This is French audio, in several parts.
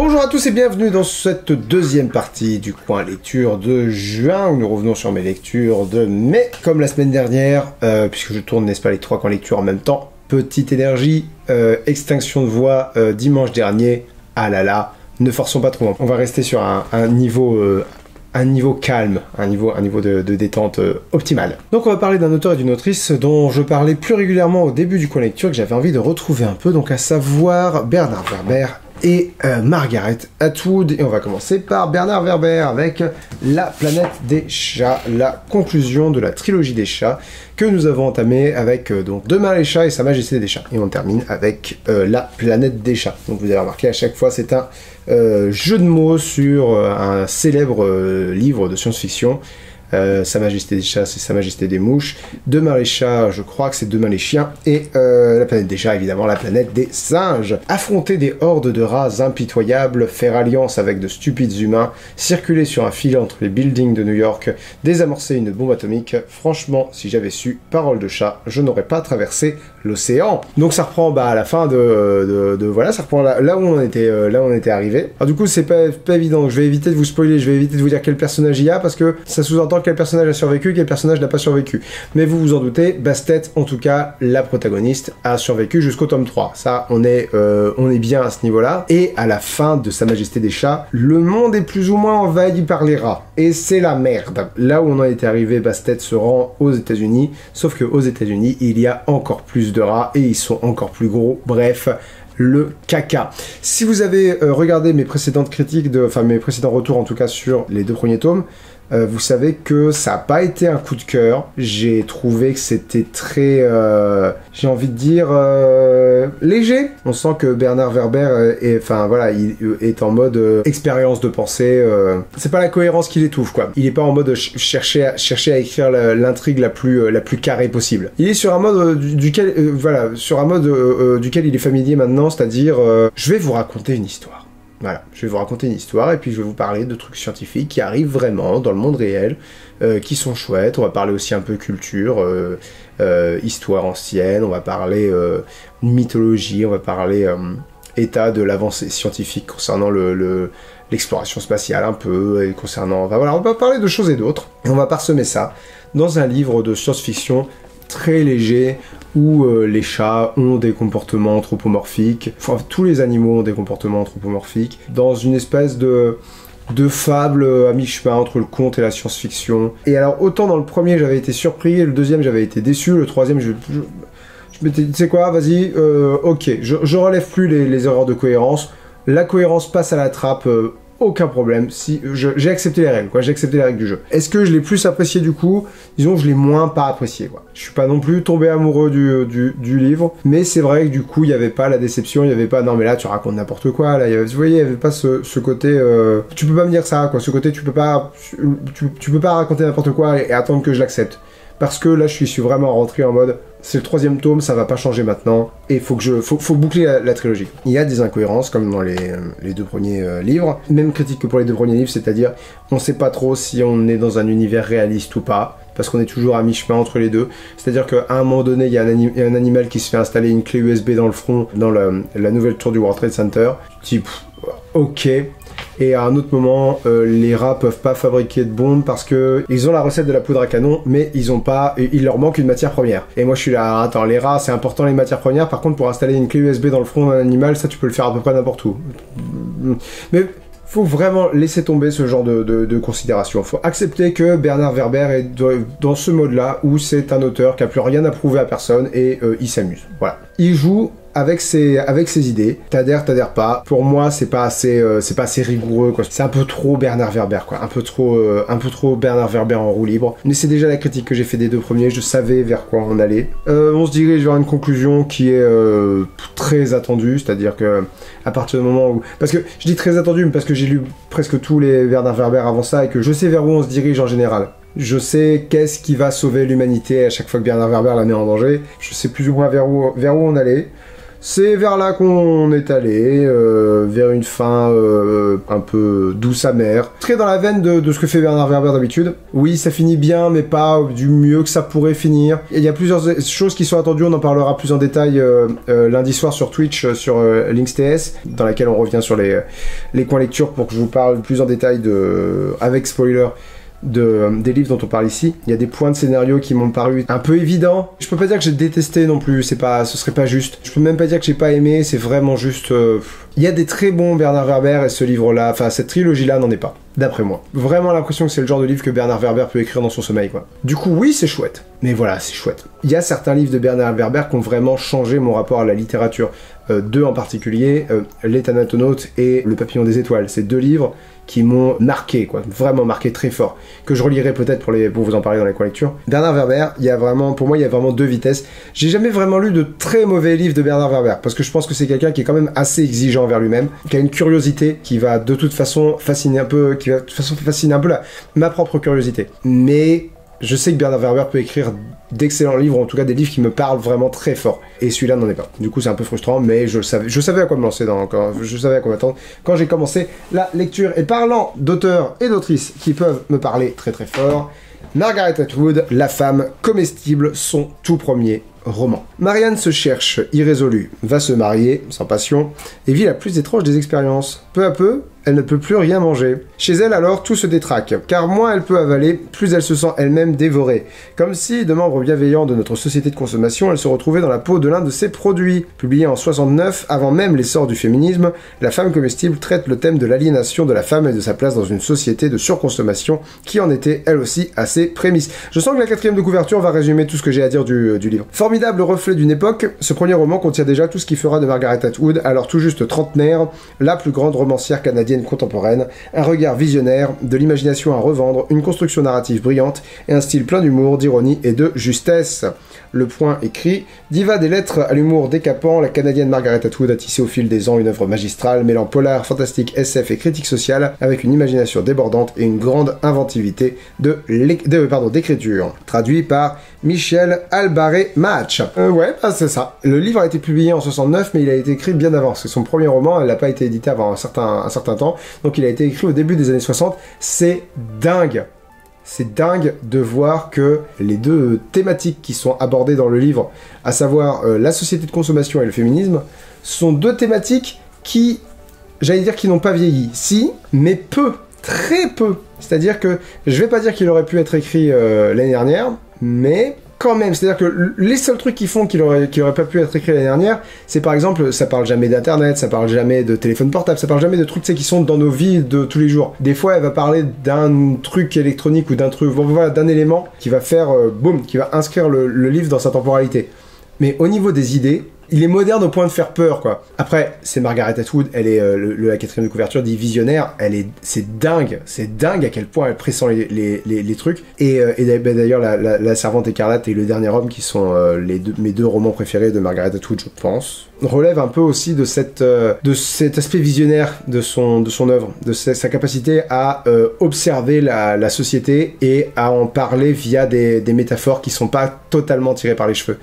Bonjour à tous et bienvenue dans cette deuxième partie du coin lecture de juin, où nous revenons sur mes lectures de mai. Comme la semaine dernière, puisque je tourne, n'est-ce pas, les trois coins lecture en même temps, petite énergie, extinction de voix dimanche dernier, ah là là, ne forçons pas trop. On va rester sur un niveau calme, un niveau de détente optimal. Donc on va parler d'un auteur et d'une autrice dont je parlais plus régulièrement au début du coin lecture, que j'avais envie de retrouver un peu, donc à savoir Bernard Werber et Margaret Atwood. Et on va commencer par Bernard Werber avec La planète des chats, la conclusion de la trilogie des chats que nous avons entamée avec donc Demain les chats et Sa Majesté des chats. Et on termine avec La planète des chats. Donc vous avez remarqué, à chaque fois c'est un jeu de mots sur un célèbre livre de science-fiction. Sa Majesté des chats, c'est Sa Majesté des mouches. Demain les chats, je crois que c'est Demain les chiens. Et la planète des chats, évidemment, la planète des singes. Affronter des hordes de rats impitoyables, faire alliance avec de stupides humains, circuler sur un fil entre les buildings de New York, désamorcer une bombe atomique. Franchement, si j'avais su, parole de chat, je n'aurais pas traversé l'océan. Donc ça reprend à la fin voilà, ça reprend là où on était arrivé. Alors du coup, c'est pas évident. Je vais éviter de vous spoiler, je vais éviter de vous dire quel personnage il y a, parce que ça sous-entend quel personnage a survécu, quel personnage n'a pas survécu. Mais vous vous en doutez, Bastet, en tout cas, la protagoniste, a survécu jusqu'au tome 3. Ça, on est bien à ce niveau-là. Et à la fin de Sa Majesté des chats, le monde est plus ou moins envahi par les rats. Et c'est la merde. Là où on en était arrivé, Bastet se rend aux États-Unis. Sauf que aux États-Unis, il y a encore plus de rats et ils sont encore plus gros. Bref, le caca. Si vous avez regardé mes précédentes critiques, mes précédents retours en tout cas sur les deux premiers tomes, vous savez que ça n'a pas été un coup de cœur. J'ai trouvé que c'était très, j'ai envie de dire, léger. On sent que Bernard Werber il est en mode expérience de pensée. C'est pas la cohérence qui l'étouffe, quoi. Il est pas en mode chercher à écrire l'intrigue la plus carrée possible. Il est sur un mode duquel il est familier maintenant, c'est-à-dire, je vais vous raconter une histoire. Voilà, je vais vous raconter une histoire et puis je vais vous parler de trucs scientifiques qui arrivent vraiment dans le monde réel, qui sont chouettes. On va parler aussi un peu culture, histoire ancienne, on va parler mythologie, on va parler état de l'avancée scientifique concernant l'exploration spatiale un peu, et concernant... Enfin, voilà, on va parler de choses et d'autres, et on va parsemer ça dans un livre de science-fiction très léger, où les chats ont des comportements anthropomorphiques, enfin tous les animaux ont des comportements anthropomorphiques, dans une espèce de fable à mi-chemin entre le conte et la science-fiction. Et alors autant dans le premier j'avais été surpris, le deuxième j'avais été déçu, le troisième je m'étais dit, tu sais quoi, vas-y, ok, je relève plus les erreurs de cohérence, la cohérence passe à la trappe, aucun problème, si j'ai accepté les règles, quoi, j'ai accepté les règles du jeu. Est-ce que je l'ai plus apprécié du coup? Disons que je l'ai moins pas apprécié, quoi. Je suis pas non plus tombé amoureux du livre, mais c'est vrai que du coup il y avait pas la déception, il y avait pas non mais là tu racontes n'importe quoi, là, vous voyez, il y avait pas ce côté, tu peux pas me dire ça, quoi, ce côté tu peux pas raconter n'importe quoi et attendre que je l'accepte. Parce que là je suis vraiment rentré en mode, c'est le troisième tome, ça va pas changer maintenant, et faut boucler la trilogie. Il y a des incohérences, comme dans les deux premiers livres, même critique que pour les deux premiers livres, c'est-à-dire, on sait pas trop si on est dans un univers réaliste ou pas, parce qu'on est toujours à mi-chemin entre les deux, c'est-à-dire qu'à un moment donné, il y a un animal qui se fait installer une clé USB dans le front, dans la nouvelle tour du World Trade Center, type, ok. Et à un autre moment, les rats peuvent pas fabriquer de bombes parce que ils ont la recette de la poudre à canon, mais il leur manque une matière première. Et moi je suis là, attends, les rats c'est important les matières premières, par contre pour installer une clé USB dans le front d'un animal, ça tu peux le faire à peu près n'importe où. Mais faut vraiment laisser tomber ce genre de considération. Faut accepter que Bernard Werber est dans ce mode-là où c'est un auteur qui a plus rien à prouver à personne et il s'amuse. Voilà. Il joue avec ses idées, t'adhères pas. Pour moi, c'est pas assez rigoureux, quoi. C'est un peu trop Bernard Werber, quoi. Un peu trop Bernard Werber en roue libre. Mais c'est déjà la critique que j'ai fait des deux premiers. Je savais vers quoi on allait. On se dirige vers une conclusion qui est très attendue, c'est-à-dire que à partir du moment où, parce que je dis très attendue, mais parce que j'ai lu presque tous les Bernard Werber avant ça et que je sais vers où on se dirige en général. Je sais qu'est-ce qui va sauver l'humanité à chaque fois que Bernard Werber la met en danger. Je sais plus ou moins vers où on allait. C'est vers là qu'on est allé, vers une fin un peu douce amère. Très dans la veine de ce que fait Bernard Werber d'habitude. Oui, ça finit bien, mais pas du mieux que ça pourrait finir. Il y a plusieurs choses qui sont attendues, on en parlera plus en détail lundi soir sur Twitch, sur LinksTS, dans laquelle on revient sur les coins lecture pour que je vous parle plus en détail avec spoiler. Des livres dont on parle ici. Il y a des points de scénario qui m'ont paru un peu évidents. Je peux pas dire que j'ai détesté non plus, ce serait pas juste. Je peux même pas dire que j'ai pas aimé, c'est vraiment juste... Il y a des très bons Bernard Werber et ce livre-là, enfin cette trilogie-là n'en est pas, d'après moi. Vraiment l'impression que c'est le genre de livre que Bernard Werber peut écrire dans son sommeil, quoi. Du coup, oui, c'est chouette. Mais voilà, c'est chouette. Il y a certains livres de Bernard Werber qui ont vraiment changé mon rapport à la littérature. Deux en particulier, Les Thanatonautes et Le Papillon des Étoiles. C'est deux livres qui m'ont marqué, quoi, vraiment marqué très fort, que je relirai peut-être pour vous en parler dans les coins lecture. Bernard Werber, pour moi, il y a vraiment deux vitesses. J'ai jamais vraiment lu de très mauvais livres de Bernard Werber, parce que je pense que c'est quelqu'un qui est quand même assez exigeant envers lui-même, qui a une curiosité qui va de toute façon fasciner un peu, ma propre curiosité. Mais je sais que Bernard Werber peut écrire d'excellents livres, en tout cas des livres qui me parlent vraiment très fort. Et celui-là n'en est pas. Du coup, c'est un peu frustrant, mais je savais à quoi me lancer je savais à quoi m'attendre quand j'ai commencé la lecture. Et parlant d'auteurs et d'autrices qui peuvent me parler très très fort, Margaret Atwood, La femme comestible, son tout premier roman. Marianne se cherche irrésolue, va se marier, sans passion, et vit la plus étrange des expériences. Peu à peu, elle ne peut plus rien manger. Chez elle alors, tout se détraque, car moins elle peut avaler, plus elle se sent elle-même dévorée. Comme si, de membre bienveillant de notre société de consommation, elle se retrouvait dans la peau de l'un de ses produits. Publié en 69, avant même l'essor du féminisme, La femme comestible traite le thème de l'aliénation de la femme et de sa place dans une société de surconsommation qui en était, elle aussi, à ses prémices. Je sens que la quatrième de couverture va résumer tout ce que j'ai à dire du livre. Formidable reflet d'une époque, ce premier roman contient déjà tout ce qui fera de Margaret Atwood, alors tout juste trentenaire, la plus grande romancière canadienne contemporaine, un regard visionnaire, de l'imagination à revendre, une construction narrative brillante et un style plein d'humour, d'ironie et de justesse. Le Point écrit « Diva des lettres à l'humour décapant, la Canadienne Margaret Atwood a tissé au fil des ans une œuvre magistrale mêlant polar, fantastique, SF et critique sociale avec une imagination débordante et une grande inventivité d'écriture. » Traduit par Michel Albaré-Match. Ouais, bah c'est ça. Le livre a été publié en 69, mais il a été écrit bien avant. C'est son premier roman, elle n'a pas été édité avant un certain temps, donc il a été écrit au début des années 60. C'est dingue. C'est dingue de voir que les deux thématiques qui sont abordées dans le livre, à savoir la société de consommation et le féminisme, sont deux thématiques qui, j'allais dire, qui n'ont pas vieilli. Si, mais peu, très peu. C'est-à-dire que, je vais pas dire qu'il aurait pu être écrit l'année dernière, mais quand même, c'est-à-dire que les seuls trucs qui font qu'il aurait pas pu être écrit l'année dernière, c'est par exemple, ça parle jamais d'internet, ça parle jamais de téléphone portable, ça parle jamais de trucs, tu sais, qui sont dans nos vies de tous les jours. Des fois, elle va parler d'un truc électronique ou d'un truc, voilà, d'un élément qui va faire, boum, qui va inscrire le livre dans sa temporalité. Mais au niveau des idées, il est moderne au point de faire peur, quoi. Après, c'est Margaret Atwood, elle est, la quatrième de couverture dit visionnaire, c'est dingue à quel point elle pressent les trucs. Et d'ailleurs, la Servante écarlate et Le Dernier Homme, qui sont mes deux romans préférés de Margaret Atwood, je pense, relèvent un peu aussi de cet aspect visionnaire de son œuvre, de sa capacité à observer la société et à en parler via des métaphores qui sont pas totalement tirées par les cheveux.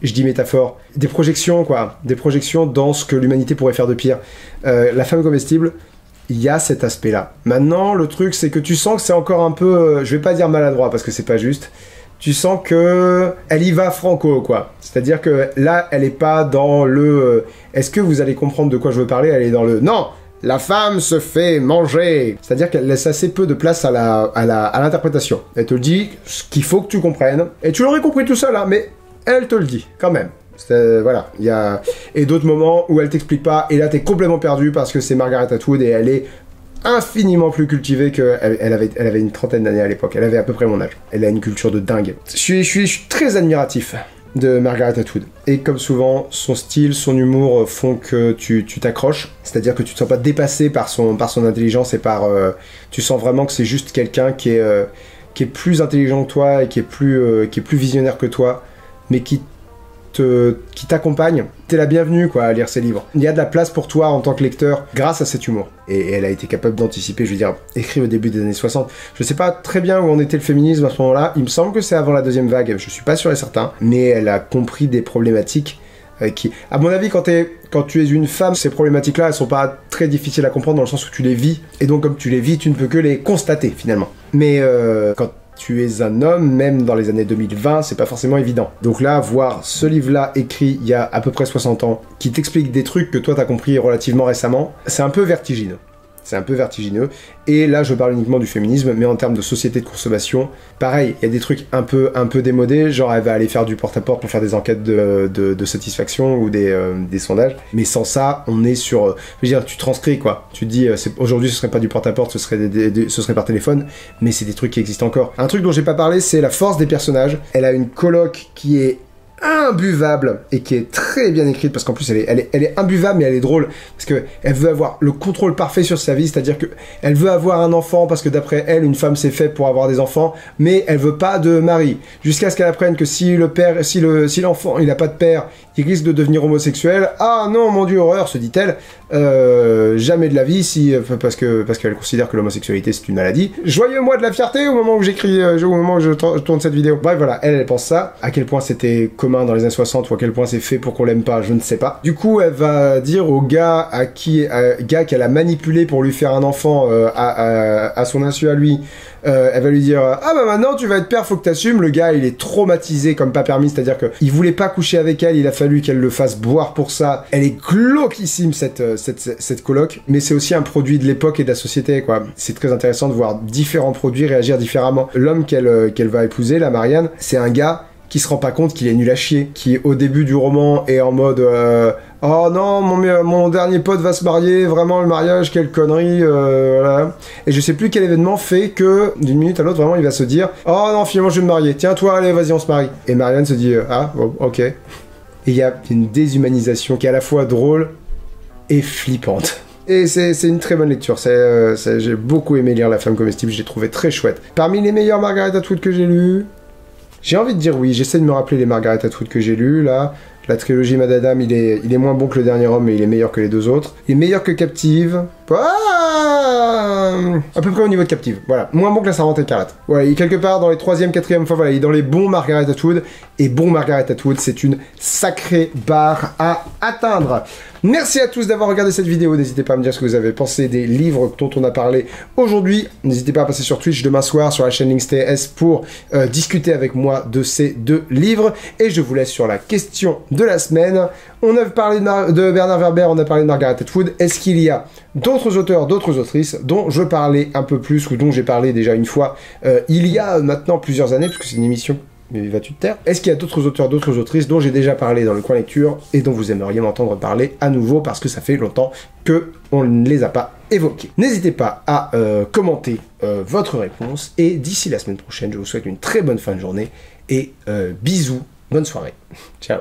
Je dis métaphore, des projections, quoi, des projections dans ce que l'humanité pourrait faire de pire. La femme comestible, il y a cet aspect-là. Maintenant, le truc, c'est que tu sens que c'est encore un peu, je vais pas dire maladroit parce que c'est pas juste, tu sens que elle y va franco, quoi. C'est-à-dire que là, elle est pas dans le est-ce que vous allez comprendre de quoi je veux parler, elle est dans le non, la femme se fait manger. C'est-à-dire qu'elle laisse assez peu de place à l'interprétation. Elle te dit ce qu'il faut que tu comprennes, et tu l'aurais compris tout seul, hein, mais elle te le dit, quand même. Voilà, il y a... Et d'autres moments où elle t'explique pas, et là t'es complètement perdu parce que c'est Margaret Atwood et elle est infiniment plus cultivée qu'elle avait une trentaine d'années à l'époque. Elle avait à peu près mon âge. Elle a une culture de dingue. Je suis très admiratif de Margaret Atwood. Et comme souvent, son style, son humour font que tu t'accroches. C'est-à-dire que tu te sens pas dépassé par son intelligence et par... tu sens vraiment que c'est juste quelqu'un qui est plus intelligent que toi et qui est plus visionnaire que toi, mais qui t'accompagne. T'es la bienvenue, quoi, à lire ses livres. Il y a de la place pour toi en tant que lecteur grâce à cet humour. Et elle a été capable d'anticiper, je veux dire, écrit au début des années 60. Je sais pas très bien où en était le féminisme à ce moment-là. Il me semble que c'est avant la deuxième vague, je suis pas sûr et certain. Mais elle a compris des problématiques qui, à mon avis, quand tu es une femme, ces problématiques-là, elles sont pas très difficiles à comprendre dans le sens où tu les vis, et donc comme tu les vis, tu ne peux que les constater finalement. Mais quand tu es un homme, même dans les années 2020, c'est pas forcément évident. Donc là, voir ce livre-là écrit il y a à peu près 60 ans, qui t'explique des trucs que toi t'as compris relativement récemment, c'est un peu vertigineux. C'est un peu vertigineux. Et là, je parle uniquement du féminisme, mais en termes de société de consommation, pareil, il y a des trucs un peu démodés, genre elle va aller faire du porte-à-porte pour faire des enquêtes de satisfaction ou des sondages. Mais sans ça, on est sur... je veux dire, tu transcris, quoi. Tu te dis, aujourd'hui, ce serait pas du porte-à-porte, ce serait par téléphone, mais c'est des trucs qui existent encore. Un truc dont j'ai pas parlé, c'est la force des personnages. Elle a une coloc qui est imbuvable et qui est très bien écrite parce qu'en plus elle est imbuvable mais elle est drôle parce que elle veut avoir le contrôle parfait sur sa vie, c'est-à-dire que elle veut avoir un enfant parce que d'après elle une femme c'est fait pour avoir des enfants, mais elle veut pas de mari jusqu'à ce qu'elle apprenne que si l'enfant il a pas de père, il risque de devenir homosexuel. Ah non mon dieu, horreur, se dit-elle. Jamais de la vie parce qu'elle considère que l'homosexualité c'est une maladie. Joyeux mois de la fierté au moment où j'écris, au moment où je tourne cette vidéo. Bref voilà, elle pense ça. À quel point c'était commun dans les années 60 ou à quel point c'est fait pour qu'on l'aime pas, je ne sais pas. Du coup elle va dire au gars qu'elle a manipulé pour lui faire un enfant à son insu à lui. Elle va lui dire ah bah maintenant tu vas être père, faut que t'assumes. Le gars il est traumatisé comme pas permis, c'est à dire que il voulait pas coucher avec elle, il a fallu qu'elle le fasse boire pour ça. Elle est glauquissime cette coloc, mais c'est aussi un produit de l'époque et de la société quoi. C'est très intéressant de voir différents produits réagir différemment. L'homme qu'elle va épouser, la Marianne, c'est un gars qui se rend pas compte qu'il est nul à chier, qui au début du roman est en mode oh non, mon dernier pote va se marier, vraiment le mariage, quelle connerie, voilà. Et je sais plus quel événement fait que, d'une minute à l'autre, vraiment, il va se dire oh non, finalement, je vais me marier, tiens, toi, allez, vas-y, on se marie. Et Marianne se dit ah, bon, ok. Et il y a une déshumanisation qui est à la fois drôle et flippante. Et c'est une très bonne lecture, j'ai beaucoup aimé lire La femme comestible, je l'ai trouvé très chouette. Parmi les meilleurs Margaret Atwood que j'ai lu, j'ai envie de dire oui, j'essaie de me rappeler les Margaret Atwood que j'ai lus, là. La trilogie Mad Adam, il est moins bon que Le Dernier Homme, mais il est meilleur que les deux autres. Il est meilleur que Captive. Ah, à peu près au niveau de Captive, voilà. Moins bon que La Servante écarlate. Voilà, il est quelque part dans les 3e, 4e, enfin voilà, il est dans les bons Margaret Atwood. Et bon Margaret Atwood, c'est une sacrée barre à atteindre. Merci à tous d'avoir regardé cette vidéo. N'hésitez pas à me dire ce que vous avez pensé des livres dont on a parlé aujourd'hui. N'hésitez pas à passer sur Twitch demain soir sur la chaîne LinksTS pour discuter avec moi de ces 2 livres. Et je vous laisse sur la question de la semaine. On a parlé de Bernard Werber, on a parlé de Margaret Atwood. Est-ce qu'il y a d'autres auteurs, d'autres autrices dont je parlais un peu plus ou dont j'ai parlé déjà une fois il y a maintenant plusieurs années, puisque c'est une émission... Mais vas-tu te taire? Est-ce qu'il y a d'autres auteurs, d'autres autrices dont j'ai déjà parlé dans le coin lecture et dont vous aimeriez m'entendre parler à nouveau parce que ça fait longtemps qu'on ne les a pas évoqués? N'hésitez pas à commenter votre réponse et d'ici la semaine prochaine, je vous souhaite une très bonne fin de journée et bisous, bonne soirée. Ciao.